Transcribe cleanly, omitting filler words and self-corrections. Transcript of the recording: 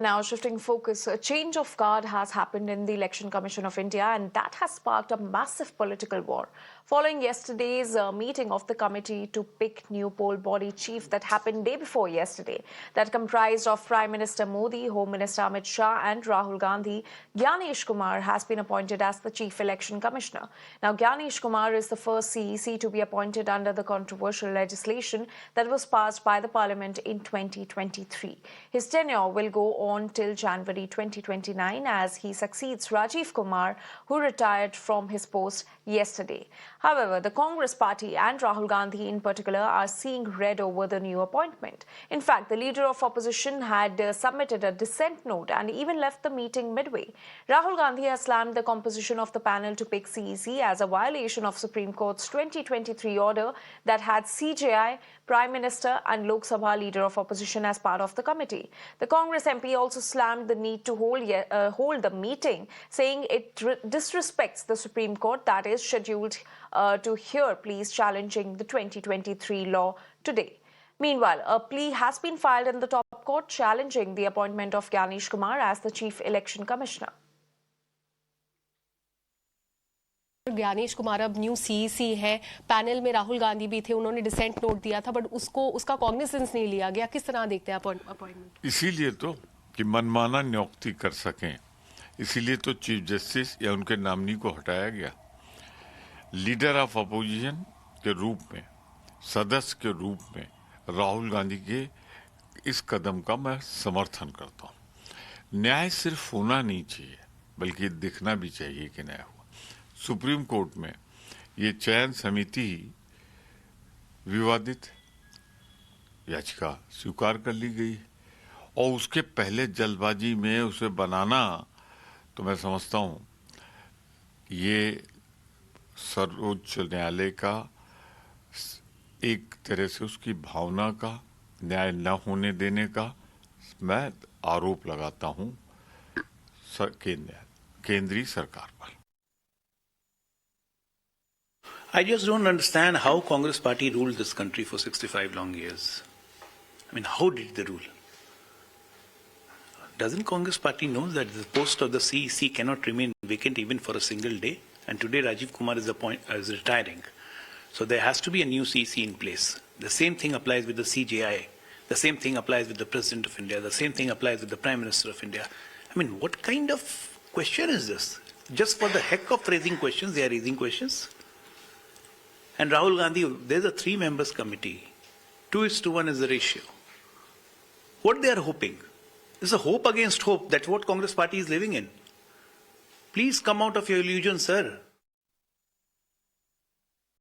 Now, shifting focus, a change of guard has happened in the Election Commission of India, and that has sparked a massive political war. Following yesterday's meeting of the committee to pick new poll body chief that happened day before yesterday, that comprised of Prime Minister Modi, Home Minister Amit Shah and Rahul Gandhi, Gyanesh Kumar has been appointed as the Chief Election Commissioner. Now, Gyanesh Kumar is the first CEC to be appointed under the controversial legislation that was passed by the Parliament in 2023. His tenure will go on till January 2029 as he succeeds Rajiv Kumar, who retired from his post yesterday. However, the Congress party and Rahul Gandhi in particular are seeing red over the new appointment. In fact, the leader of opposition had submitted a dissent note and even left the meeting midway. Rahul Gandhi has slammed the composition of the panel to pick CEC as a violation of Supreme Court's 2023 order that had CJI, Prime Minister and Lok Sabha leader of opposition as part of the committee. The Congress MP also slammed the need to hold the meeting, saying it disrespects the Supreme Court that is scheduled to hear pleas challenging the 2023 law today. Meanwhile, a plea has been filed in the top court challenging the appointment of Gyanesh Kumar as the Chief Election Commissioner. Gyanesh Kumar अब new CEC हैं, panel में राहुल गांधी भी थे, उन्होंने decent note दिया था, but उसका cognisance नहीं लिया गया। किस तरह देखते हैं अपॉइंटमेंट? इसीलिए तो कि मनमाना नियुक्ति कर सकें, इसीलिए तो चीफ जस्टिस या उनके नॉमिनी को हटाया गया। लीडर ऑफ अपोजिशन के रूप में, सदस्य के रूप में राहुल गांधी के इस कदम का मैं समर्थन करता हूं। न्याय सिर्फ होना नहीं चाहिए, बल्कि दिखना भी चाहिए कि न्याय हुआ। सुप्रीम कोर्ट में ये चयन समिति विवादित याचिका स्वीकार कर ली गई और उसके पहले जल्दबाजी में उसे बनाना, तो मैं समझता हूं ये सर्वोच्च न्यायालय का एक तरह से उसकी भावना का न्याय न होने देने का मैं आरोप लगाता हूं केंद्रीय सरकार पर। I just don't understand how Congress party ruled this country for 65 long years. I mean, how did they rule? Doesn't Congress party know that the post of the CEC cannot remain vacant even for a single day? And today Rajiv Kumar is retiring. So there has to be a new CEC in place. The same thing applies with the CJI. The same thing applies with the President of India. The same thing applies with the Prime Minister of India. I mean, what kind of question is this? Just for the heck of raising questions, they are raising questions. And Rahul Gandhi, there's a 3 members committee. 2:1 is the ratio. What they are hoping? It's a hope against hope. That's what Congress party is living in. Please come out of your illusion, sir.